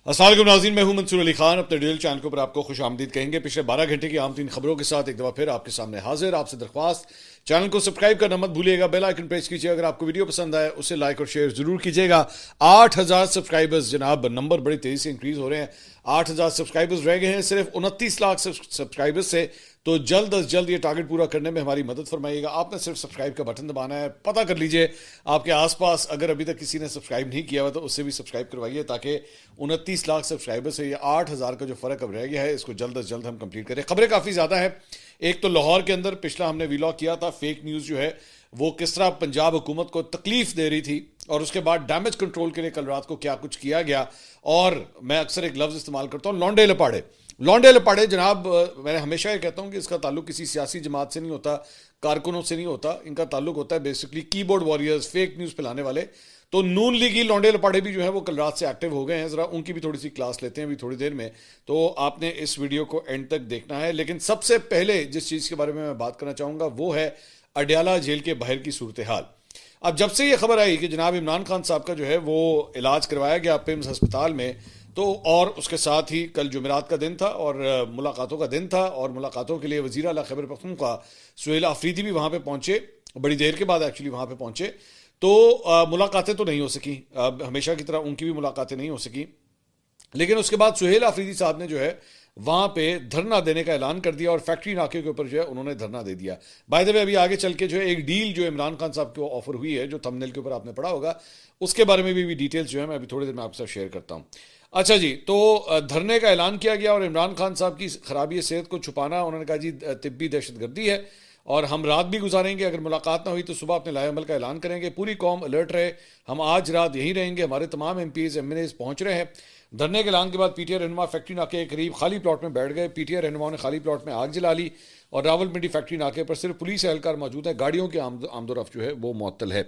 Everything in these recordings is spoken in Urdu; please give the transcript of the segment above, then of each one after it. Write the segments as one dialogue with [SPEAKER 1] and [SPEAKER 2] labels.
[SPEAKER 1] السلام علیکم ناظرین، میں ہوں منصور علی خان. اپنے ڈیل چینل کے اوپر آپ کو خوش آمدید کہیں گے. پچھلے 12 گھنٹے کی عام ترین خبروں کے ساتھ ایک دفعہ پھر آپ کے سامنے حاضر. آپ سے درخواست، چینل کو سبسکرائب کرنا مت بھولیے گا، بیل آئیکن پریس کیجیے. اگر آپ کو ویڈیو پسند آئے اسے لائک اور شیئر ضرور کیجیے گا. 8,000 سبسکرائبرز جناب، نمبر بڑی تیزی سے انکریز ہو رہے ہیں. 8,000 سبسکرائبرز رہ گئے ہیں صرف 29 لاکھ سبسکرائبرز سے. تو جلد از جلد یہ ٹارگٹ پورا کرنے میں ہماری مدد فرمائیے گا. آپ نے صرف سبسکرائب کا بٹن دبانا ہے. پتہ کر لیجئے آپ کے آس پاس اگر ابھی تک کسی نے سبسکرائب نہیں کیا ہوا تو اس سے بھی سبسکرائب کروائیے، تاکہ 29 لاکھ سبسکرائبر سے یہ 8,000 کا جو فرق اب رہ گیا ہے اس کو جلد از جلد ہم کمپلیٹ کریں. خبریں کافی زیادہ ہیں. ایک تو لاہور کے اندر پچھلا ہم نے ویلاگ کیا تھا، فیک نیوز جو ہے وہ کس طرح پنجاب حکومت کو تکلیف دے رہی تھی، اور اس کے بعد ڈیمیج کنٹرول کے لیے کل رات کو کیا کچھ کیا گیا. اور میں اکثر ایک لفظ استعمال کرتا ہوں، لونڈے لپاڑے. لونڈے لپاڑے جناب، میں ہمیشہ یہ کہتا ہوں کہ اس کا تعلق کسی سیاسی جماعت سے نہیں ہوتا، کارکنوں سے نہیں ہوتا. ان کا تعلق ہوتا ہے بیسکلی کی بورڈ واریئرز، فیک نیوز پھیلانے والے. تو نون لیگی لونڈے لپاڑے بھی جو ہے وہ کل رات سے ایکٹیو ہو گئے ہیں. ذرا ان کی بھی تھوڑی سی کلاس لیتے ہیں ابھی تھوڑی دیر میں. تو آپ نے اس ویڈیو کو اینڈ تک دیکھنا ہے. لیکن سب سے پہلے جس چیز کے بارے میں بات کرنا چاہوں گا وہ ہے اڈیالہ جیل کے باہر کی صورتحال. اب جب سے یہ خبر آئی کہ جناب عمران خان صاحب کا جو ہے وہ علاج کروایا گیا پیمز ہسپتال میں، تو اور اس کے ساتھ ہی کل جمعرات کا دن تھا اور ملاقاتوں کا دن تھا، اور ملاقاتوں کے لیے وزیر اعلیٰ خیبر پختونخوا سہیل آفریدی بھی وہاں پہ پہنچے. بڑی دیر کے بعد ایکچولی وہاں پہ پہنچے. تو ملاقاتیں تو نہیں ہو سکیں، ہمیشہ کی طرح ان کی بھی ملاقاتیں نہیں ہو سکیں. لیکن اس کے بعد سہیل آفریدی صاحب نے جو ہے وہاں پہ دھرنا دینے کا اعلان کر دیا، اور فیکٹری ناکے کے اوپر جو ہے انہوں نے دھرنا دے دیا. بائی دا وے ابھی آگے چل کے جو ہے ایک ڈیل جو عمران خان صاحب کو آفر ہوئی ہے، جو تھمبنیل کے اوپر آپ نے پڑھا ہوگا، اس کے بارے میں بھی ڈیٹیلز جو ہے میں ابھی تھوڑی دیر میں آپ کے ساتھ شیئر کرتا ہوں. اچھا جی، تو دھرنے کا اعلان کیا گیا، اور عمران خان صاحب کی خرابی صحت کو چھپانا، انہوں نے کہا جی طبی دہشت گردی ہے اور ہم رات بھی گزاریں گے، اگر ملاقات نہ ہوئی تو صبح اپنے لائے عمل کا اعلان کریں گے. پوری قوم الرٹ رہے، ہم آج رات یہیں رہیں گے. ہمارے تمام MPs MNAs پہنچ رہے ہیں. دھرنے کے اعلان کے بعد پی ٹی آئی رہنما فیکٹری ناکے کے قریب خالی پلاٹ میں بیٹھ گئے. پی ٹی آئی رہنماؤں نے خالی پلاٹ میں آگ جلا لی، اور راول پنڈی فیکٹری ناکے پر صرف پولیس اہلکار موجود ہیں. گاڑیوں کی آمد و رفت جو ہے وہ معطل ہے.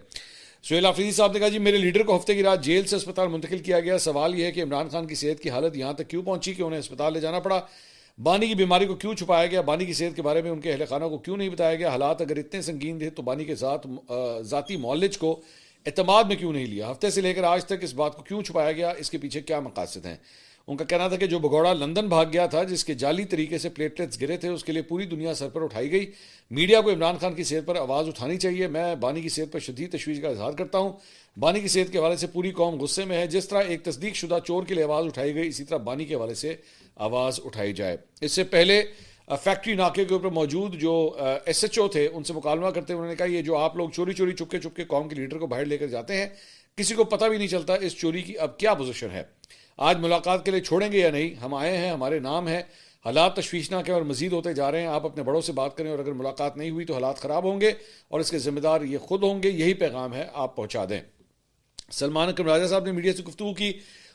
[SPEAKER 1] سہیل آفریدی صاحب نے کہا جی میرے لیڈر کو ہفتے کی رات جیل سے اسپتال منتقل کیا گیا. سوال یہ ہے کہ عمران خان کی صحت کی حالت یہاں تک کیوں پہنچی کہ انہیں اسپتال لے جانا پڑا. بانی کی بیماری کو کیوں چھپایا گیا؟ بانی کی صحت کے بارے میں ان کے اہل خانہ کو کیوں نہیں بتایا گیا؟ حالات اگر اتنے سنگین تھے تو بانی کے ذاتی معالج کو اعتماد میں کیوں نہیں لیا؟ ہفتے سے لے کر آج تک اس بات کو کیوں چھپایا گیا؟ اس کے پیچھے کیا مقاصد ہیں؟ ان کا کہنا تھا کہ جو بگوڑا لندن بھاگ گیا تھا، جس کے جعلی طریقے سے پلیٹلیٹس گرے تھے، اس کے لیے پوری دنیا سر پر اٹھائی گئی. میڈیا کو عمران خان کی صحت پر آواز اٹھانی چاہیے. میں بانی کی صحت پر شدید تشویش کا اظہار کرتا ہوں. بانی کی صحت کے حوالے سے پوری قوم غصے میں ہے. جس طرح ایک تصدیق شدہ چور کے لیے آواز اٹھائی گئی، اسی طرح بانی کے حوالے سے آواز اٹھائی جائے. اس سے پہلے فیکٹری ناکے کے اوپر موجود جو ایس ایچ او تھے ان سے مکالمہ کرتے انہوں نے کہا یہ جو آپ لوگ چوری چوری چپکے قوم کے لیڈر کو باہر لے کر جاتے ہیں، کسی کو پتہ بھی نہیں چلتا اس چوری کی اب کیا پوزیشن ہے. آج ملاقات کے لیے چھوڑیں گے یا نہیں؟ ہم آئے ہیں، ہمارے نام ہے. حالات تشویشناک ہیں اور مزید ہوتے جا رہے ہیں. آپ اپنے بڑوں سے بات کریں، اور اگر ملاقات نہیں ہوئی تو حالات خراب ہوں گے اور اس کے ذمہ دار یہ خود ہوں گے. یہی پیغام ہے، آپ پہنچا دیں. سلمان اکرم راجہ صاحب نے میڈیا سے گفتگو کی.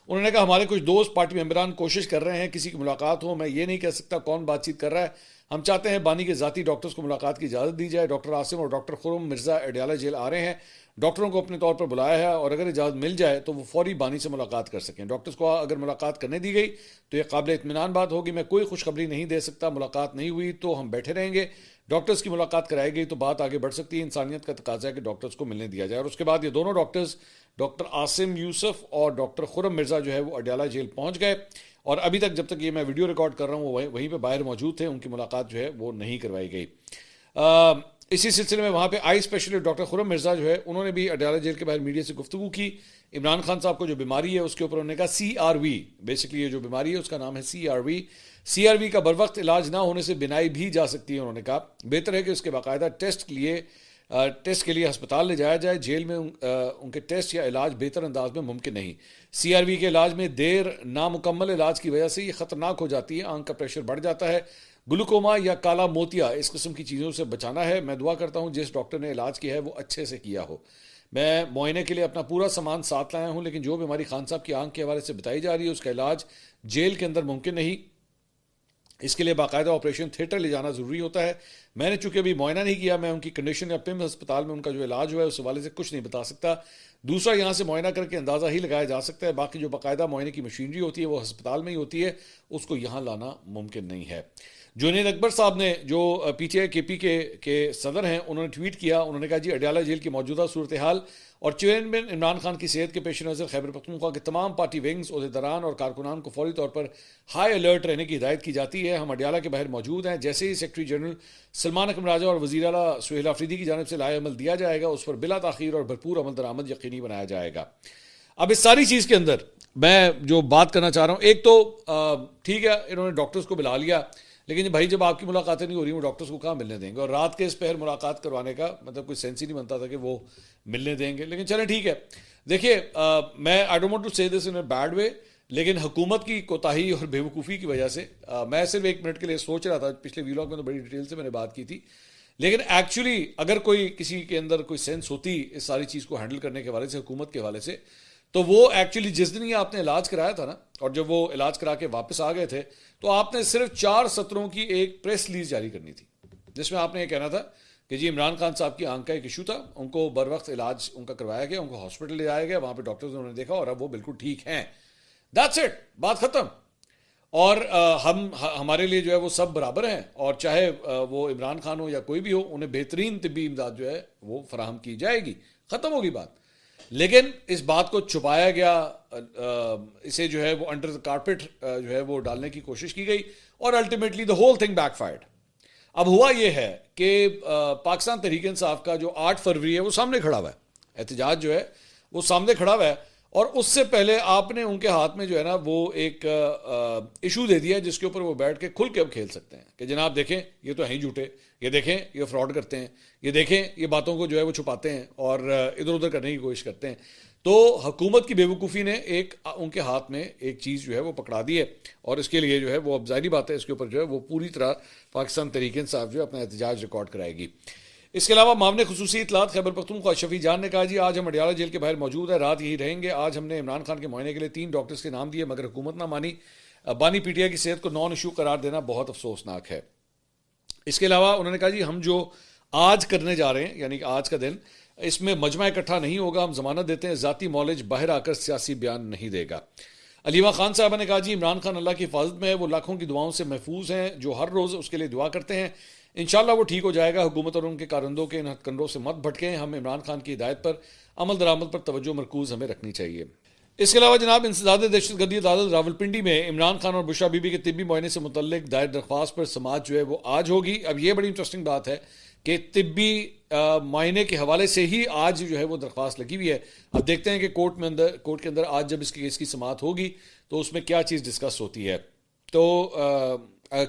[SPEAKER 1] انہوں نے کہا ہمارے کچھ دوست پارٹی ممبران کوشش کر رہے ہیں کسی کی ملاقات ہو. میں یہ نہیں کہہ سکتا کون بات چیت کر رہا ہے. ہم چاہتے ہیں بانی کے ذاتی ڈاکٹرز کو ملاقات کی اجازت دی جائے. ڈاکٹر عاصم اور ڈاکٹر خرم مرزا اڈیالہ جیل آ رہے ہیں. ڈاکٹروں کو اپنے طور پر بلایا ہے، اور اگر اجازت مل جائے تو وہ فوری بانی سے ملاقات کر سکیں. ڈاکٹرز کو اگر ملاقات کرنے دی گئی تو یہ قابل اطمینان بات ہوگی. میں کوئی خوشخبری نہیں دے سکتا. ملاقات نہیں ہوئی تو ہم بیٹھے رہیں گے. ڈاکٹرز کی ملاقات کرائی گئی تو بات آگے بڑھ سکتی ہے. انسانیت کا تقاضا ہے کہ ڈاکٹرز کو ملنے دیا جائے. اور اس کے بعد یہ دونوں ڈاکٹرز، ڈاکٹر عاصم یوسف اور ڈاکٹر خرم مرزا جو ہے وہ اڈیالہ جیل پہنچ گئے، اور ابھی تک جب تک یہ میں ویڈیو ریکارڈ کر رہا ہوں وہ وہیں پہ باہر موجود تھے. ان کی ملاقات جو ہے وہ نہیں کروائی گئی. اسی سلسلے میں وہاں پہ آئی اسپیشلسٹ ڈاکٹر خرم مرزا جو ہے انہوں نے بھی اڈیالہ جیل کے باہر میڈیا سے گفتگو کی. عمران خان صاحب کو جو بیماری ہے اس کے اوپر انہوں نے کہا CRV، بیسکلی یہ جو بیماری ہے اس کا نام ہے CRV کا بر وقت علاج نہ ہونے سے بینائی بھی جا سکتی ہے. انہوں نے کہا بہتر ہے کہ اس کے باقاعدہ ٹیسٹ کے لیے ہسپتال لے جایا جائے. جیل میں ان کے ٹیسٹ یا علاج بہتر انداز میں ممکن نہیں. CRV کے علاج میں دیر، نامکمل علاج کی وجہ سے یہ خطرناک ہو جاتی ہے. آنکھ کا پریشر بڑھ جاتا ہے. گلوکوما یا کالا موتیا اس قسم کی چیزوں سے بچانا ہے. میں دعا کرتا ہوں جس ڈاکٹر نے علاج کیا ہے وہ اچھے سے کیا ہو. میں معائنے کے لیے اپنا پورا سامان ساتھ لایا ہوں، لیکن جو بیماری خان صاحب کی آنکھ کے حوالے سے بتائی جا رہی ہے اس کا علاج جیل کے اندر ممکن نہیں. اس کے لیے باقاعدہ آپریشن تھیٹر لے جانا ضروری ہوتا ہے. میں نے چونکہ ابھی معائنہ نہیں کیا، میں ان کی کنڈیشن یا پیمز ہسپتال میں ان کا جو علاج ہوا ہے اس حوالے سے کچھ نہیں بتا سکتا. دوسرا یہاں سے معائنہ کر کے اندازہ ہی لگایا جا سکتا ہے. باقی جو باقاعدہ معائنے کی مشینری ہوتی ہے وہ ہسپتال میں ہی ہوتی ہے، اس کو یہاں لانا ممکن نہیں ہے. جنید اکبر صاحب نے جو پی ٹی آئی کے پی کے صدر ہیں انہوں نے ٹویٹ کیا. انہوں نے کہا جی اڈیالہ جیل کی موجودہ صورتحال اور چیئرمین عمران خان کی صحت کے پیش نظر خیبر پختونخوا کے تمام پارٹی ونگز، عہدیداران اور کارکنان کو فوری طور پر ہائی الرٹ رہنے کی ہدایت کی جاتی ہے۔ ہم اڈیالہ کے باہر موجود ہیں، جیسے ہی سیکرٹری جنرل سلمان اکرم راجہ اور وزیر اعلیٰ سہیل آفریدی کی جانب سے لائحہ عمل دیا جائے گا، اس پر بلا تاخیر اور بھرپور عمل درآمد یقینی بنایا جائے گا۔ اب اس ساری چیز کے اندر میں جو بات کرنا چاہ رہا ہوں، ایک تو ٹھیک ہے انہوں نے ڈاکٹرز کو بلا لیا، لیکن بھائی جب آپ کی ملاقاتیں نہیں ہو رہی وہ ڈاکٹرز کو کہاں ملنے دیں گے؟ اور رات کے اس پہر ملاقات کروانے کا مطلب کوئی سینس ہی نہیں بنتا تھا کہ وہ ملنے دیں گے، لیکن چلیں ٹھیک ہے۔ دیکھیے میں آئی ڈونٹ وانٹ ٹو سے دس ان اے بیڈ وے، لیکن حکومت کی کوتاہی اور بے وقوفی کی وجہ سے میں صرف ایک منٹ کے لیے سوچ رہا تھا، پچھلے ویلاگ میں تو بڑی ڈیٹیل سے میں نے بات کی تھی، لیکن ایکچولی اگر کوئی کسی کے اندر کوئی سینس ہوتی اس ساری چیز کو ہینڈل کرنے کے حوالے سے، حکومت کے حوالے سے، تو وہ ایکچولی جس دن ہی آپ نے علاج کرایا تھا نا، اور جب وہ علاج کرا کے واپس آ گئے تھے، تو آپ نے صرف 4 سطروں کی ایک پریس ریلیز جاری کرنی تھی، جس میں آپ نے یہ کہنا تھا کہ جی عمران خان صاحب کی آنکھ کا ایک ایشو تھا، ان کو بر وقت علاج ان کا کروایا گیا، ان کو ہاسپٹل لے جایا گیا، وہاں پہ ڈاکٹرز نے دیکھا اور اب وہ بالکل ٹھیک ہیں، دیٹس اٹ، بات ختم۔ اور ہمارے لیے جو ہے وہ سب برابر ہیں، اور چاہے وہ عمران خان ہو یا کوئی بھی ہو، انہیں بہترین طبی امداد جو ہے وہ فراہم کی جائے گی، ختم ہوگی بات۔ لیکن اس بات کو چھپایا گیا، اسے جو ہے وہ انڈر دا کارپیٹ جو ہے وہ ڈالنے کی کوشش کی گئی، اور ultimately the whole thing back fired. اب ہوا یہ ہے کہ پاکستان تحریک انصاف کا جو 8 فروری ہے وہ سامنے کھڑا ہوا ہے، احتجاج جو ہے وہ سامنے کھڑا ہوا ہے، اور اس سے پہلے آپ نے ان کے ہاتھ میں جو ہے نا وہ ایک ایشو دے دیا جس کے اوپر وہ بیٹھ کے کھل کے اب کھیل سکتے ہیں کہ جناب دیکھیں یہ تو ہیں جھوٹے، یہ دیکھیں یہ فراڈ کرتے ہیں، یہ دیکھیں یہ باتوں کو جو ہے وہ چھپاتے ہیں اور ادھر ادھر کرنے کی کوشش کرتے ہیں۔ تو حکومت کی بے وقوفی نے ان کے ہاتھ میں ایک چیز جو ہے وہ پکڑا دی ہے، اور اس کے لیے جو ہے وہ اب ظاہری بات ہے اس کے اوپر جو ہے وہ پوری طرح پاکستان تحریک انصاف جو ہے اپنا احتجاج ریکارڈ کرائے گی۔ اس کے علاوہ معاون خصوصی اطلاعات خیبر پختونخوا شفیع جان نے کہا جی آج ہم اڈیالہ جیل کے باہر موجود ہیں، رات یہی رہیں گے۔ آج ہم نے عمران خان کے معائنے کے لیے 3 ڈاکٹرز کے نام دیے، مگر حکومت نہ مانی۔ بانی پی ٹی آئی کی صحت کو نان ایشو قرار دینا بہت افسوسناک ہے۔ اس کے علاوہ انہوں نے کہا جی ہم جو آج کرنے جا رہے ہیں، یعنی کہ آج کا دن، اس میں مجمع اکٹھا نہیں ہوگا، ہم ضمانت دیتے ہیں ذاتی مولج باہر آ کر سیاسی بیان نہیں دے گا۔ علیمہ خان صاحبہ نے کہا جی عمران خان اللہ کی حفاظت میں ہے، وہ لاکھوں کی دعاؤں سے محفوظ ہیں جو ہر روز اس کے لیے دعا کرتے ہیں، انشاءاللہ وہ ٹھیک ہو جائے گا۔ حکومت اور ان کے کارندوں کے ان ہتھ کنڈوں سے مت بھٹکیں، ہم عمران خان کی ہدایت پر عمل درآمد پر توجہ مرکوز ہمیں رکھنی چاہیے۔ اس کے علاوہ جناب انسداد دہشت گردی عدالت راولپنڈی میں عمران خان اور بشرا بی بی کے طبی معائنے سے متعلق دائر درخواست پر سماعت جو ہے وہ آج ہوگی۔ اب یہ بڑی انٹرسٹنگ بات ہے کہ طبی معائنے کے حوالے سے ہی آج جو ہے وہ درخواست لگی ہوئی ہے۔ اب دیکھتے ہیں کہ کورٹ کے اندر آج جب اس کیس کی سماعت ہوگی تو اس میں کیا چیز ڈسکس ہوتی ہے۔ تو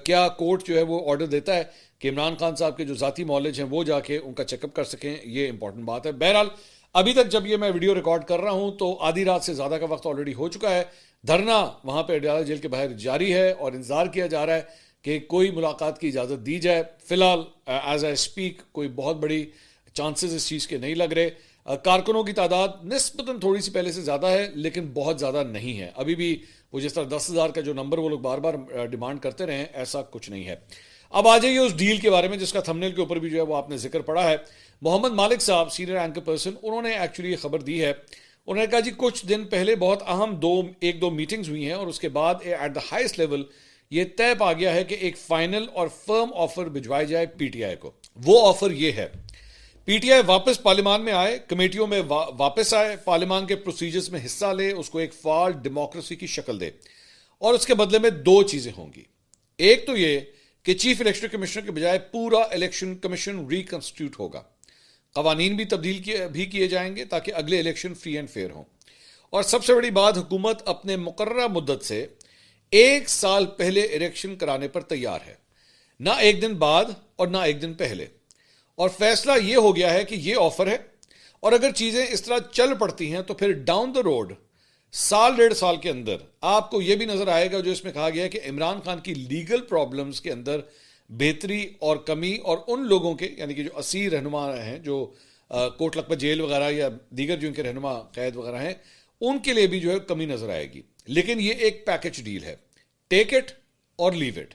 [SPEAKER 1] کیا کورٹ جو ہے وہ آرڈر دیتا ہے کہ عمران خان صاحب کے جو ذاتی معالج ہیں وہ جا کے ان کا چیک اپ کر سکیں، یہ امپورٹنٹ بات ہے۔ بہرحال ابھی تک جب یہ میں ویڈیو ریکارڈ کر رہا ہوں تو آدھی رات سے زیادہ کا وقت آلریڈی ہو چکا ہے، دھرنا وہاں پہ اڈیالہ جیل کے باہر جاری ہے اور انتظار کیا جا رہا ہے کہ کوئی ملاقات کی اجازت دی جائے۔ فی الحال ایز آئی اسپیک کوئی بہت بڑی چانسز اس چیز کے نہیں لگ رہے۔ کارکنوں کی تعداد نسبتاً تھوڑی سی پہلے سے زیادہ ہے لیکن بہت زیادہ نہیں ہے، ابھی بھی وہ جس طرح 10,000 کا جو نمبر وہ لوگ بار بار ڈیمانڈ کرتے رہے ہیں ایسا کچھ نہیں ہے۔ اب آ جائیے اس ڈیل کے بارے میں جس کا تھمبنیل کے اوپر بھی جو ہے وہ آپ نے ذکر پڑھا ہے۔ محمد مالک صاحب سینئر اینکر پرسن، انہوں نے ایکچولی یہ خبر دی ہے، انہوں نے کہا جی کچھ دن پہلے بہت اہم 1-2 میٹنگز ہوئی ہیں اور اس کے بعد ایٹ دا ہائیسٹ لیول یہ طے پا گیا ہے کہ ایک فائنل اور فرم آفر بھجوایا جائے پی ٹی آئی کو۔ وہ آفر یہ ہے، پی ٹی آئی واپس پارلیمان میں آئے، کمیٹیوں میں واپس آئے، پارلیمان کے پروسیجرز میں حصہ لے، اس کو ایک فعال ڈیموکریسی کی شکل دے، اور اس کے بدلے میں 2 چیزیں ہوں گی۔ ایک تو یہ کہ چیف الیکشن کمشنر کے بجائے پورا الیکشن کمیشن ریکنسٹیٹیوٹ ہوگا، قوانین بھی تبدیل کیے جائیں گے تاکہ اگلے الیکشن فری اینڈ فیئر ہوں، اور سب سے بڑی بات حکومت اپنے مقررہ مدت سے 1 سال پہلے الیکشن کرانے پر تیار ہے، نہ 1 دن بعد اور نہ 1 دن پہلے۔ اور فیصلہ یہ ہو گیا ہے کہ یہ آفر ہے، اور اگر چیزیں اس طرح چل پڑتی ہیں تو پھر ڈاؤن دا روڈ 1.5 سال کے اندر آپ کو یہ بھی نظر آئے گا جو اس میں کہا گیا ہے کہ عمران خان کی لیگل پرابلمز کے اندر بہتری اور کمی، اور ان لوگوں کے یعنی کہ جو اسیر رہنما ہیں جو کوٹ لکھپت جیل وغیرہ یا دیگر جو ان کے رہنما قید وغیرہ ہیں ان کے لیے بھی جو ہے کمی نظر آئے گی۔ لیکن یہ ایک پیکج ڈیل ہے، ٹیک اٹ اور لیو اٹ۔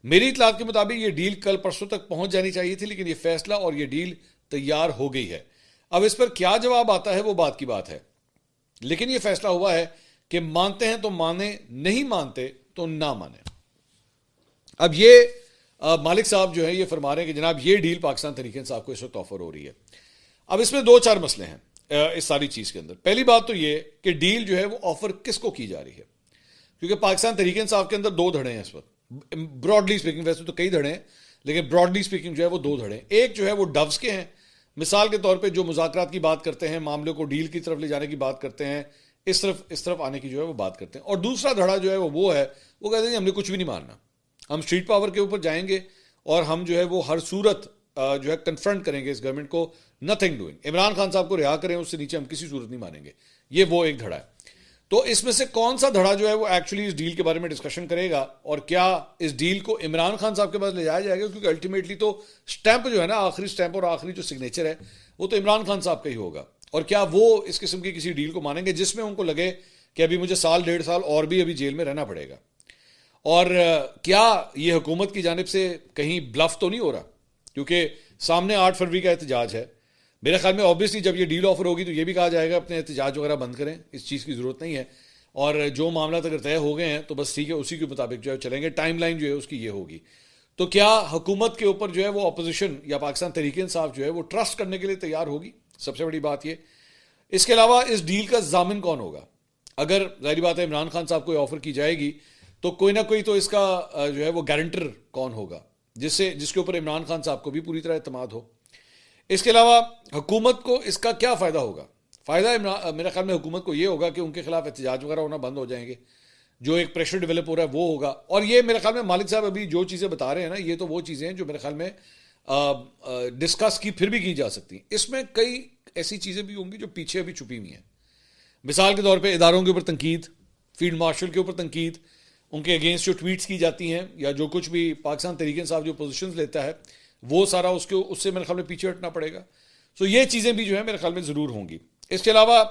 [SPEAKER 1] میری اطلاعات کے مطابق یہ ڈیل کل پرسوں تک پہنچ جانی چاہیے تھی، لیکن یہ فیصلہ اور یہ ڈیل تیار ہو گئی ہے۔ اب اس پر کیا جواب آتا ہے وہ بات کی بات ہے، لیکن یہ فیصلہ ہوا ہے کہ مانتے ہیں تو مانیں، نہیں مانتے تو نہ مانیں۔ اب یہ مالک صاحب جو ہے یہ فرما رہے ہیں کہ جناب یہ ڈیل پاکستان تحریک انصاف کو اس وقت آفر ہو رہی ہے۔ اب اس میں 2-4 مسئلے ہیں۔ اس ساری چیز کے اندر. پہلی بات تو یہ کہ ڈیل جو ہے وہ آفر کس کو کی جا رہی ہے, کیونکہ پاکستان تحریک انصاف کے اندر دو دھڑے ہیں اس وقت براڈلی اسپیکنگ. ویسے تو کئی دھڑے ہیں لیکن براڈلی اسپیکنگ جو ہے وہ دو دھڑے ہیں. ایک جو ہے وہ ڈوز کے ہیں, مثال کے طور پہ جو مذاکرات کی بات کرتے ہیں, معاملے کو ڈیل کی طرف لے جانے کی بات کرتے ہیں, اس طرف آنے کی جو ہے وہ بات کرتے ہیں. اور دوسرا دھڑا جو ہے وہ ہے وہ کہتے ہیں ہم نے کچھ بھی نہیں ماننا, ہم اسٹریٹ پاور کے اوپر جائیں گے اور ہم جو ہے وہ ہر صورت جو ہے کنفرنٹ کریں گے اس گورنمنٹ کو, نتھنگ ڈوئنگ, عمران خان صاحب کو رہا کریں, اس سے نیچے ہم کسی صورت نہیں مانیں گے. یہ وہ ایک دھڑا ہے. تو اس میں سے کون سا دھڑا جو ہے وہ ایکچولی اس ڈیل کے بارے میں ڈسکشن کرے گا, اور کیا اس ڈیل کو عمران خان صاحب کے پاس لے جایا جائے گا, کیونکہ الٹیمیٹلی تو سٹیمپ جو ہے نا, آخری سٹیمپ اور آخری جو سگنیچر ہے وہ تو عمران خان صاحب کا ہی ہوگا. اور کیا وہ اس قسم کی کسی ڈیل کو مانیں گے جس میں ان کو لگے کہ ابھی مجھے سال ڈیڑھ سال اور بھی ابھی جیل میں رہنا پڑے گا, اور کیا یہ حکومت کی جانب سے کہیں بلف تو نہیں ہو رہا, کیونکہ سامنے 8 فروری کا احتجاج ہے. میرے خیال میں اوبیسلی جب یہ ڈیل آفر ہوگی تو یہ بھی کہا جائے گا اپنے احتجاج وغیرہ بند کریں, اس چیز کی ضرورت نہیں ہے, اور جو معاملات اگر طے ہو گئے ہیں تو بس ٹھیک ہے, اسی کے مطابق جو ہے چلیں گے. ٹائم لائن جو ہے اس کی یہ ہوگی. تو کیا حکومت کے اوپر جو ہے وہ اپوزیشن یا پاکستان تحریک انصاف جو ہے وہ ٹرسٹ کرنے کے لیے تیار ہوگی, سب سے بڑی بات یہ. اس کے علاوہ اس ڈیل کا ضامن کون ہوگا؟ اگر ظاہری بات ہے عمران خان صاحب کو آفر کی جائے گی تو کوئی نہ کوئی تو اس کا جو ہے وہ گارنٹر کون ہوگا جس کے اوپر عمران خان صاحب کو بھی پوری طرح اعتماد ہو. اس کے علاوہ حکومت کو اس کا کیا فائدہ ہوگا؟ فائدہ میرے خیال میں حکومت کو یہ ہوگا کہ ان کے خلاف احتجاج وغیرہ ہونا بند ہو جائیں گے, جو ایک پریشر ڈیولپ ہو رہا ہے وہ ہوگا. اور یہ میرے خیال میں مالک صاحب ابھی جو چیزیں بتا رہے ہیں نا, یہ تو وہ چیزیں ہیں جو میرے خیال میں ڈسکس پھر بھی کی جا سکتی ہیں. اس میں کئی ایسی چیزیں بھی ہوں گی جو پیچھے ابھی چھپی ہوئی ہیں. مثال کے طور پہ اداروں کے اوپر تنقید, فیلڈ مارشل کے اوپر تنقید, ان کے اگینسٹ جو ٹویٹس کی جاتی ہیں یا جو کچھ بھی پاکستان تحریک انصاف جو پوزیشنز لیتا ہے وہ سارا اس سے میرے خیال میں پیچھے ہٹنا پڑے گا. سو یہ چیزیں بھی جو ہے میرے خیال میں ضرور ہوں گی. اس کے علاوہ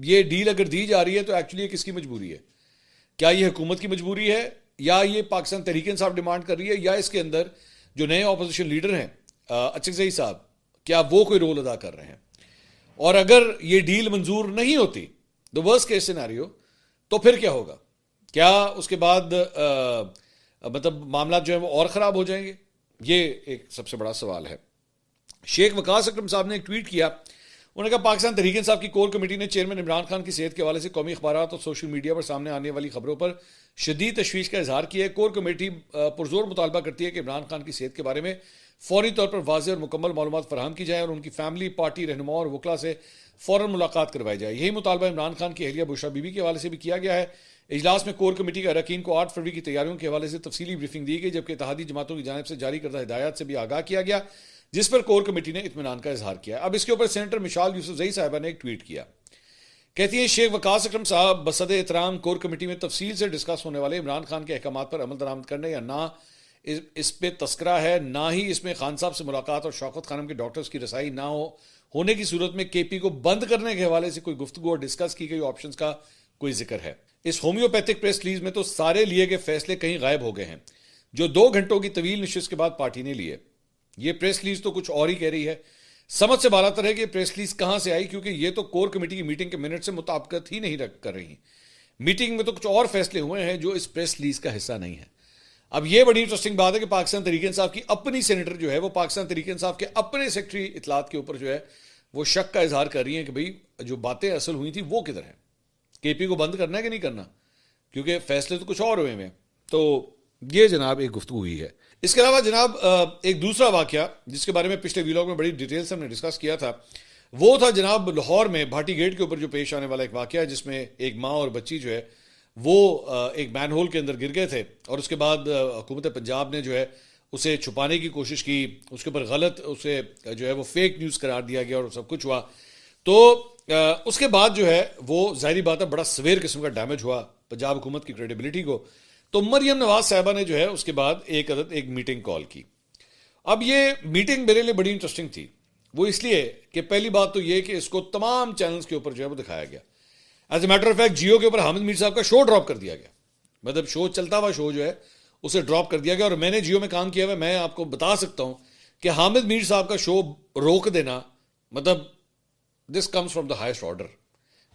[SPEAKER 1] یہ ڈیل اگر دی جا رہی ہے تو ایکچولی یہ کس کی مجبوری ہے؟ کیا یہ حکومت کی مجبوری ہے, یا یہ پاکستان تحریک انصاف ڈیمانڈ کر رہی ہے, یا اس کے اندر جو نئے اپوزیشن لیڈر ہیں اچکزئی صاحب, کیا وہ کوئی رول ادا کر رہے ہیں؟ اور اگر یہ ڈیل منظور نہیں ہوتی, دی ورسٹ کیس سینیریو, تو پھر کیا ہوگا؟ کیا اس کے بعد مطلب معاملات جو ہیں وہ اور خراب ہو جائیں گے؟ یہ ایک سب سے بڑا سوال ہے. شیخ وقاص اکرم صاحب نے ایک ٹویٹ کیا, انہوں نے کہا پاکستان تحریک انصاف کی کور کمیٹی نے چیئرمین عمران خان کی صحت کے حوالے سے قومی اخبارات اور سوشل میڈیا پر سامنے آنے والی خبروں پر شدید تشویش کا اظہار کیا ہے. کور کمیٹی پرزور مطالبہ کرتی ہے کہ عمران خان کی صحت کے بارے میں فوری طور پر واضح اور مکمل معلومات فراہم کی جائیں اور ان کی فیملی, پارٹی رہنماؤں اور وکلاء سے فوراً ملاقات کروائی جائے. یہی مطالبہ عمران خان کی اہلیہ بشرا بی بی کے حوالے سے بھی کیا گیا ہے. اجلاس میں کور کمیٹی کے اراکین کو 8 فروری کی تیاریوں کے حوالے سے تفصیلی بریفنگ دی گئی, جبکہ اتحادی جماعتوں کی جانب سے جاری کردہ ہدایات سے بھی آگاہ کیا گیا, جس پر کور کمیٹی نے اطمینان کا اظہار کیا. اب اس کے اوپر سینیٹر مشال یوسفزئی صاحبہ نے ایک ٹویٹ کیا, کہتی ہیں شیخ وقاص اکرم صاحب بصد احترام کور کمیٹی میں تفصیل سے ڈسکس ہونے والے عمران خان کے احکامات پر عمل درآمد کرنے یا نہ اس پہ تذکرہ ہے, نہ ہی اس میں خان صاحب سے ملاقات اور شوکت خانم کے ڈاکٹرز کی رسائی نہ ہونے کی صورت میں کے پی کو بند کرنے کے حوالے سے کوئی گفتگو اور ڈسکس کی گئی آپشنز کا کوئی ذکر ہے. اس ہومیوپیتھک پریس ریلیز میں تو سارے لیے گئے فیصلے کہیں غائب ہو گئے ہیں جو 2 گھنٹوں کی طویل نشست کے بعد پارٹی نے لیے. یہ پریس ریلیز تو کچھ اور ہی کہہ رہی ہے. سمجھ سے بالاتر ہے کہ پریس ریلیز کہاں سے آئی, کیونکہ یہ تو کور کمیٹی کی میٹنگ کے منٹ سے مطابقت ہی نہیں کر رہی. میٹنگ میں تو کچھ اور فیصلے ہوئے ہیں جو اس پریس ریلیز کا حصہ نہیں ہے. اب یہ بڑی انٹرسٹنگ بات ہے کہ پاکستان تحریک انصاف کی اپنی سینیٹر جو ہے وہ پاکستان تحریک انصاف کے اپنے سیکٹری اطلاعات کے اوپر جو ہے وہ شک کا اظہار کر رہی ہیں کہ بھئی جو باتیں اصل ہوئی تھیں وہ کدھر ہیں, کے پی کو بند کرنا ہے کہ نہیں کرنا, کیونکہ فیصلے تو کچھ اور ہوئے ہیں. تو یہ جناب ایک گفتگو ہوئی ہے. اس کے علاوہ جناب ایک دوسرا واقعہ جس کے بارے میں پچھلے ویلاگ میں بڑی ڈیٹیل سے ہم نے ڈسکس کیا تھا, وہ تھا جناب لاہور میں بھاٹی گیٹ کے اوپر جو پیش آنے والا ایک واقعہ ہے, جس میں ایک ماں اور بچی جو ہے وہ ایک مین ہول کے اندر گر گئے تھے, اور اس کے بعد حکومت پنجاب نے جو ہے اسے چھپانے کی کوشش کی, اس کے اوپر غلط اسے جو ہے وہ فیک نیوز قرار دیا گیا اور سب کچھ ہوا. تو اس کے بعد جو ہے وہ ظاہری بات ہے بڑا سویر قسم کا ڈیمیج ہوا پنجاب حکومت کی کریڈیبلٹی کو. تو مریم نواز صاحبہ نے جو ہے اس کے بعد ایک میٹنگ کال کی. اب یہ میٹنگ میرے لیے بڑی انٹرسٹنگ تھی, وہ اس لیے کہ پہلی بات تو یہ کہ اس کو تمام چینلز کے اوپر جو ہے وہ دکھایا گیا. As a matter of fact Geo کے اوپر حامد میر صاحب کا شو ڈراپ کر دیا گیا, مطلب شو چلتا ہوا شو جو ہے اسے ڈراپ کر دیا گیا. اور میں نے جیو میں کام کیا ہوا, میں آپ کو بتا سکتا ہوں کہ حامد میر صاحب کا شو روک دینا مطلب this comes from the highest order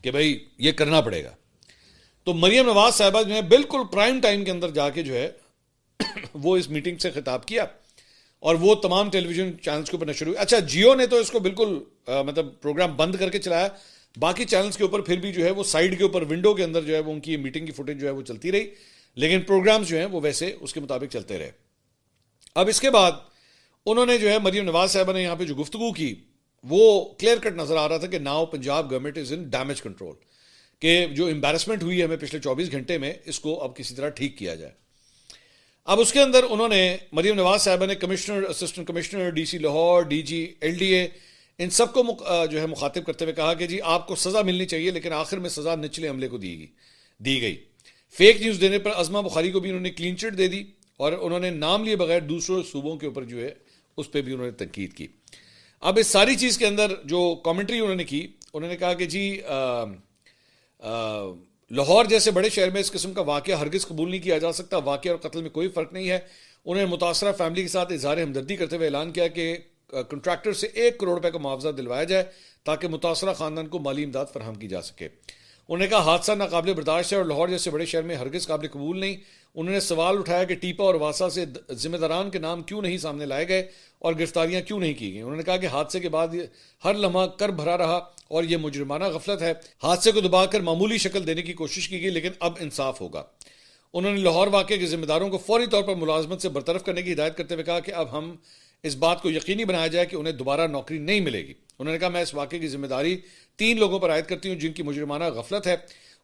[SPEAKER 1] کہ بھائی یہ کرنا پڑے گا. تو مریم نواز صاحبہ جو ہے بالکل پرائم ٹائم کے اندر جا کے جو ہے وہ اس میٹنگ سے خطاب کیا, اور وہ تمام ٹیلی ویژن چینلز کے اوپر نشر ہوئی. اچھا جیو نے تو اس کو بالکل مطلب پروگرام بند کر کے چلایا, باقی چینلز کے اوپر پھر بھی جو ہے وہ سائڈ کے اوپر ونڈو کے اندر جو ہے وہ ان کی میٹنگ کی فوٹیج جو ہے وہ چلتی رہی, لیکن پروگرامز جو ہیں وہ ویسے اس کے مطابق چلتے رہے. اب اس کے بعد انہوں نے جو ہے مریم نواز صاحبہ نے یہاں پہ جو گفتگو کی وہ کلیئر کٹ نظر آ رہا تھا کہ now Punjab government is in damage control, کہ جو امبیرسمنٹ ہوئی ہے ہمیں پچھلے 24 گھنٹے میں اس کو اب کسی طرح ٹھیک کیا جائے. اب اس کے اندر انہوں نے مریم نواز صاحبہ نے commissioner, assistant commissioner, DC Lahore لاہور, ڈی جی, ایل ڈی اے, ان سب کو جو ہے مخاطب کرتے ہوئے کہا کہ جی آپ کو سزا ملنی چاہیے, لیکن آخر میں سزا نچلے عملے کو دی گئی. فیک نیوز دینے پر عظمہ بخاری کو بھی انہوں نے کلین چٹ دے دی, اور انہوں نے نام لیے بغیر دوسرے صوبوں کے اوپر جو ہے اس پہ بھی انہوں نے تنقید کی. اب اس ساری چیز کے اندر جو کامنٹری انہوں نے کی, انہوں نے کہا کہ جی لاہور جیسے بڑے شہر میں اس قسم کا واقعہ ہرگز قبول نہیں کیا جا سکتا, واقعہ اور قتل میں کوئی فرق نہیں ہے. انہوں نے متاثرہ فیملی کے ساتھ اظہار ہمدردی کرتے ہوئے اعلان کیا کہ کنٹریکٹر سے 1 کروڑ روپے کا معاوضہ دلوایا جائے تاکہ متاثرہ خاندان کو مالی امداد فراہم کی جا سکے. انہوں نے کہا حادثہ ناقابل برداشت ہے اور لاہور جیسے بڑے شہر میں ہرگز قابل قبول نہیں. انہوں نے سوال اٹھایا کہ ٹیپا اور واسا سے ذمہ داران کے نام کیوں نہیں سامنے لائے گئے اور گرفتاریاں کیوں نہیں کی گئیں. انہوں نے کہا کہ حادثے کے بعد ہر لمحہ کر بھرا رہا اور یہ مجرمانہ غفلت ہے. حادثے کو دبا کر معمولی شکل دینے کی کوشش کی گئی, لیکن اب انصاف ہوگا. انہوں نے لاہور واقعے کے ذمہ داروں کو فوری طور پر ملازمت سے برطرف کرنے کی ہدایت کرتے ہوئے کہا کہ اب ہم اس بات کو یقینی بنایا جائے کہ انہیں دوبارہ نوکری نہیں ملے گی. انہوں نے کہا میں اس واقعے کی ذمہ داری 3 لوگوں پر عائد کرتی ہوں جن کی مجرمانہ غفلت ہے.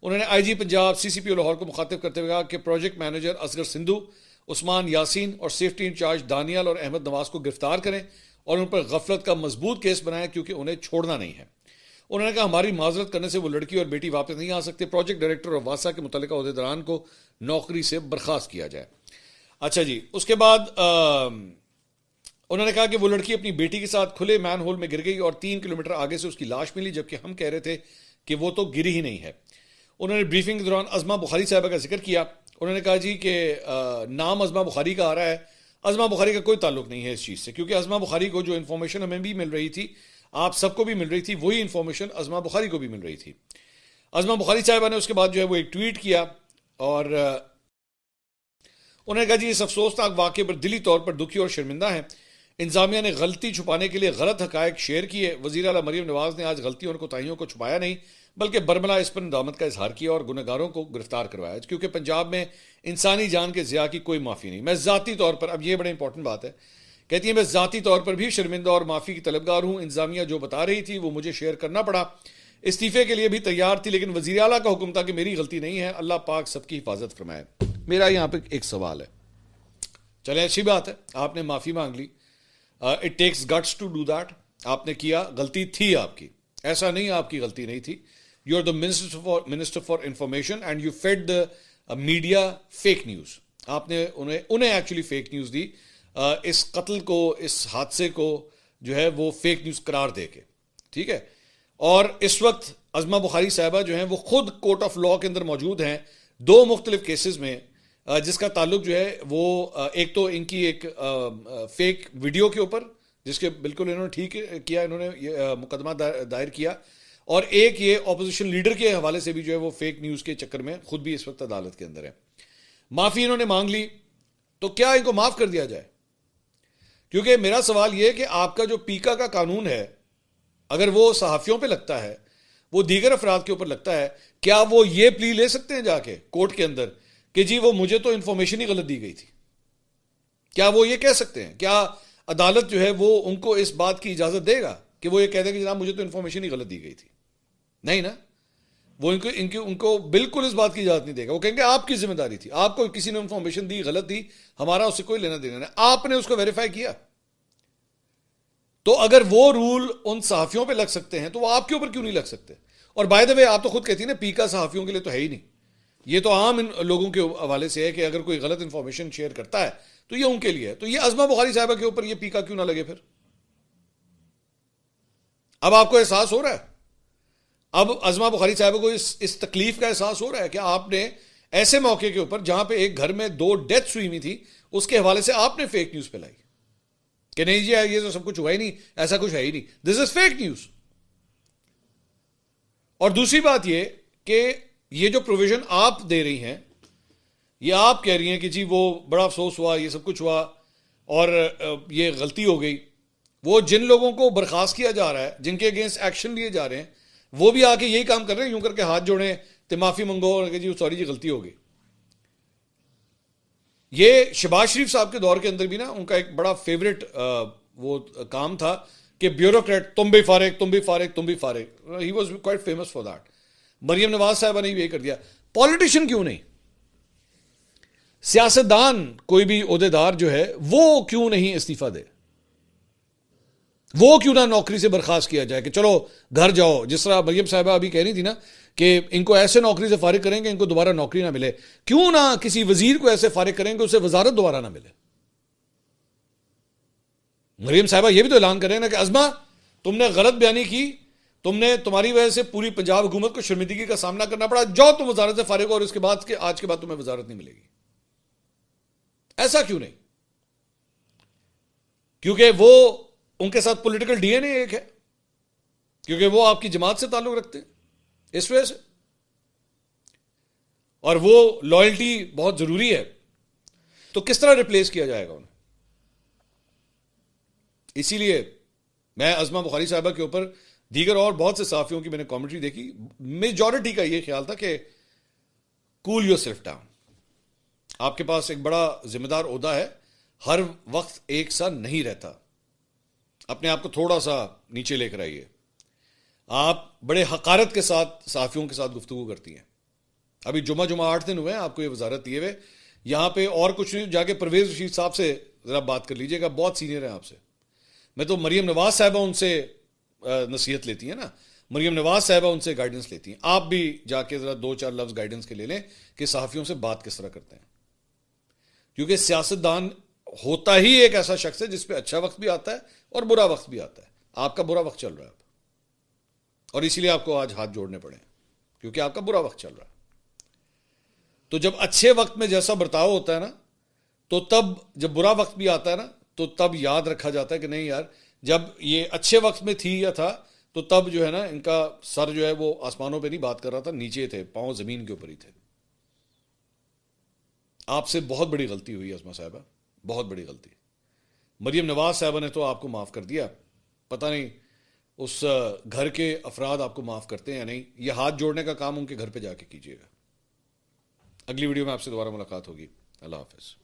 [SPEAKER 1] انہوں نے آئی جی پنجاب, سی سی پی او لاہور کو مخاطب کرتے ہوئے کہا کہ پروجیکٹ مینیجر اصغر سندھو, عثمان یاسین اور سیفٹی انچارج دانیال اور احمد نواز کو گرفتار کریں اور ان پر غفلت کا مضبوط کیس بنائیں کیونکہ انہیں چھوڑنا نہیں ہے. انہوں نے کہا ہماری معذرت کرنے سے وہ لڑکی اور بیٹی واپس نہیں آ سکتے. پروجیکٹ ڈائریکٹر اور واسا کے متعلقہ عہدیداران کو نوکری سے برخاست کیا جائے. اچھا جی, اس کے بعد انہوں نے کہا کہ وہ لڑکی اپنی بیٹی کے ساتھ کھلے مین ہول میں گر گئی اور 3 کلومیٹر آگے سے اس کی لاش ملی, جبکہ ہم کہہ رہے تھے کہ وہ تو گری ہی نہیں ہے. انہوں نے بریفنگ کے دوران عظمہ بخاری صاحبہ کا ذکر کیا. انہوں نے کہا جی کہ نام عظمہ بخاری کا آ رہا ہے, عظمہ بخاری کا کوئی تعلق نہیں ہے اس چیز سے, کیونکہ عظمہ بخاری کو جو انفارمیشن ہمیں بھی مل رہی تھی, آپ سب کو بھی مل رہی تھی, وہی انفارمیشن عظمہ بخاری کو بھی مل رہی تھی. عظمہ بخاری صاحبہ نے اس کے بعد جو ہے وہ ایک ٹویٹ کیا اور انہوں نے کہا جی اس افسوسناک واقعے پر دلی طور پر دکھی اور شرمندہ ہیں. انتظامیہ نے غلطی چھپانے کے لیے غلط حقائق شیئر کیے. وزیر اعلیٰ مریم نواز نے آج غلطیوں اور کوتاہیوں کو چھپایا نہیں بلکہ برملا اس پر ندامت کا اظہار کیا اور گنہگاروں کو گرفتار کروایا, کیونکہ پنجاب میں انسانی جان کے ضیاع کی کوئی معافی نہیں. میں ذاتی طور پر, اب یہ بڑے امپورٹنٹ بات ہے, کہتی ہیں میں ذاتی طور پر بھی شرمندہ اور معافی کی طلبگار ہوں. انتظامیہ جو بتا رہی تھی وہ مجھے شیئر کرنا پڑا. استعفے کے لیے بھی تیار تھی, لیکن وزیر اعلیٰ کا حکم تھا کہ میری غلطی نہیں ہے. اللہ پاک سب کی حفاظت فرمائے. میرا یہاں پہ ایک سوال ہے, چلے اچھی بات ہے آپ نے معافی مانگ لی, it takes guts to do that, آپ نے کیا, غلطی تھی آپ کی, ایسا نہیں آپ کی غلطی نہیں تھی. You are the minister for information and you feed the media fake news. آپ نے انہیں ایکچولی فیک نیوز دی, اس قتل کو, اس حادثے کو جو ہے وہ فیک نیوز قرار دے کے, ٹھیک ہے. اور اس وقت عظمہ بخاری صاحبہ جو ہیں وہ خود کورٹ آف لاء کے اندر موجود ہیں 2 مختلف کیسز میں, جس کا تعلق جو ہے وہ ایک تو ان کی ایک فیک ویڈیو کے اوپر, جس کے بالکل انہوں نے ٹھیک کیا, انہوں نے مقدمہ دائر کیا, اور ایک یہ اپوزیشن لیڈر کے حوالے سے بھی جو ہے وہ فیک نیوز کے چکر میں خود بھی اس وقت عدالت کے اندر ہے. معافی انہوں نے مانگ لی, تو کیا ان کو معاف کر دیا جائے؟ کیونکہ میرا سوال یہ ہے کہ آپ کا جو پیکا کا قانون ہے, اگر وہ صحافیوں پہ لگتا ہے, وہ دیگر افراد کے اوپر لگتا ہے, کیا وہ یہ پلی لے سکتے ہیں جا کے کورٹ کے اندر کہ جی وہ مجھے تو انفارمیشن ہی غلط دی گئی تھی؟ کیا وہ یہ کہہ سکتے ہیں؟ کیا عدالت جو ہے وہ ان کو اس بات کی اجازت دے گا کہ وہ یہ کہہ دیں کہ جناب مجھے تو انفارمیشن ہی غلط دی گئی تھی؟ نہیں نا, وہ ان کو بالکل اس بات کی اجازت نہیں دے گا. وہ کہیں گے آپ کی ذمہ داری تھی, آپ کو کسی نے انفارمیشن دی, غلط دی, ہمارا اس سے کوئی لینا دینا نہیں, آپ نے اس کو ویریفائی کیا. تو اگر وہ رول ان صحافیوں پہ لگ سکتے ہیں تو وہ آپ کے اوپر کیوں نہیں لگ سکتے؟ اور بائی دا وے آپ تو خود کہتی ہیں نا پیکا صحافیوں کے لیے تو ہے ہی نہیں, یہ تو عام ان لوگوں کے حوالے سے ہے کہ اگر کوئی غلط انفارمیشن شیئر کرتا ہے تو یہ ان کے لیے ہے. تو یہ عظمہ بخاری صاحبہ کے اوپر یہ پیکا کیوں نہ لگے پھر؟ اب آپ کو احساس ہو رہا ہے, اب عظمہ بخاری صاحبہ کو اس تکلیف کا احساس ہو رہا ہے کہ آپ نے ایسے موقع کے اوپر جہاں پہ ایک گھر میں 2 ڈیتھس ہوئی ہوئی تھی, اس کے حوالے سے آپ نے فیک نیوز پھیلائی کہ نہیں جی یہ تو سب کچھ ہوا ہی نہیں, ایسا کچھ ہے ہی نہیں, دس از فیک نیوز. اور دوسری بات یہ کہ یہ جو پروویژن آپ دے رہی ہیں, یہ آپ کہہ رہی ہیں کہ جی وہ بڑا افسوس ہوا, یہ سب کچھ ہوا, اور یہ غلطی ہو گئی. وہ جن لوگوں کو برخاست کیا جا رہا ہے, جن کے اگینسٹ ایکشن لیے جا رہے ہیں, وہ بھی آ کے یہی کام کر رہے ہیں, یوں کر کے ہاتھ جوڑیں تو معافی منگو اور کہ جی سوری جی غلطی ہو گئی. یہ شہباز شریف صاحب کے دور کے اندر بھی نا ان کا ایک بڑا فیوریٹ وہ کام تھا کہ بیوروکریٹ تم بھی فارغ, تم بھی فارغ, تم بھی فارغ. He was quite famous for that. Maryam Nawaz صاحبہ نے یہ کر دیا. پالیٹیشین کیوں نہیں, سیاستدان کوئی بھی عہدیدار جو ہے وہ کیوں نہیں استعفیٰ دے, وہ کیوں نہ نوکری سے برخاست کیا جائے کہ چلو گھر جاؤ. جس طرح مریم صاحبہ ابھی کہہ رہی تھی نا کہ ان کو ایسے نوکری سے فارغ کریں کہ ان کو دوبارہ نوکری نہ ملے, کیوں نہ کسی وزیر کو ایسے فارغ کریں کہ اسے وزارت دوبارہ نہ ملے. مریم صاحبہ یہ بھی تو اعلان کریں نا کہ عظمہ تم نے غلط بیانی کی, تمہاری وجہ سے پوری پنجاب حکومت کو شرمندگی کا سامنا کرنا پڑا, جاؤ تم وزارت سے فارغ ہو اور اس کے بعد آج کے بعد تمہیں وزارت نہیں ملے گی. ایسا کیوں نہیں؟ کیونکہ وہ ان کے ساتھ پولیٹیکل ڈی این اے ایک ہے, کیونکہ وہ آپ کی جماعت سے تعلق رکھتے ہیں اس وجہ سے, اور وہ لائلٹی بہت ضروری ہے. تو کس طرح ریپلیس کیا جائے گا انہیں؟ اسی لیے میں عظمہ بخاری صاحبہ کے اوپر دیگر اور بہت سے صحافیوں کی میں نے کامنٹری دیکھی, میجورٹی کا یہ خیال تھا کہ کول یور سیلف ڈاؤن, آپ کے پاس ایک بڑا ذمہ دار عہدہ ہے, ہر وقت ایک سا نہیں رہتا, اپنے آپ کو تھوڑا سا نیچے لے کر آئیے. آپ بڑے حقارت کے ساتھ صحافیوں کے ساتھ گفتگو کرتی ہیں. ابھی جمعہ 8 دن ہوئے ہیں آپ کو یہ وزارت دیے ہوئے, یہاں پہ اور کچھ نہیں, جا کے پرویز رشید صاحب سے ذرا بات کر لیجئے گا, بہت سینئر ہیں آپ سے. میں تو مریم نواز صاحبہ ان سے نصیحت لیتی ہیں نا, مریم نواز صاحبہ ان سے گائیڈنس لیتی ہیں. آپ بھی جا کے ذرا 2-4 لفظ گائیڈنس کے لے لیں کہ صحافیوں سے بات کس طرح کرتے ہیں, کیونکہ سیاستدان ہوتا ہی ایک ایسا شخص ہے جس پہ اچھا وقت بھی آتا ہے اور برا وقت بھی آتا ہے. آپ کا برا وقت چل رہا ہے اور اسی لیے آپ کو آج ہاتھ جوڑنے پڑے, کیونکہ آپ کا برا وقت چل رہا ہے. تو جب اچھے وقت میں جیسا برتاؤ ہوتا ہے نا, تو تب جب برا وقت بھی آتا ہے نا, تو تب یاد رکھا جاتا ہے کہ نہیں یار, جب یہ اچھے وقت میں تھی یا تھا تو تب جو ہے نا ان کا سر جو ہے وہ آسمانوں پہ نہیں بات کر رہا تھا, نیچے تھے, پاؤں زمین کے اوپر ہی تھے. آپ سے بہت بڑی غلطی ہوئی عظمہ صاحبہ, بہت بڑی غلطی. مریم نواز صاحبہ نے تو آپ کو معاف کر دیا, پتہ نہیں اس گھر کے افراد آپ کو معاف کرتے ہیں یا نہیں. یہ ہاتھ جوڑنے کا کام ان کے گھر پہ جا کے کیجیے گا. اگلی ویڈیو میں آپ سے دوبارہ ملاقات ہوگی. اللہ حافظ.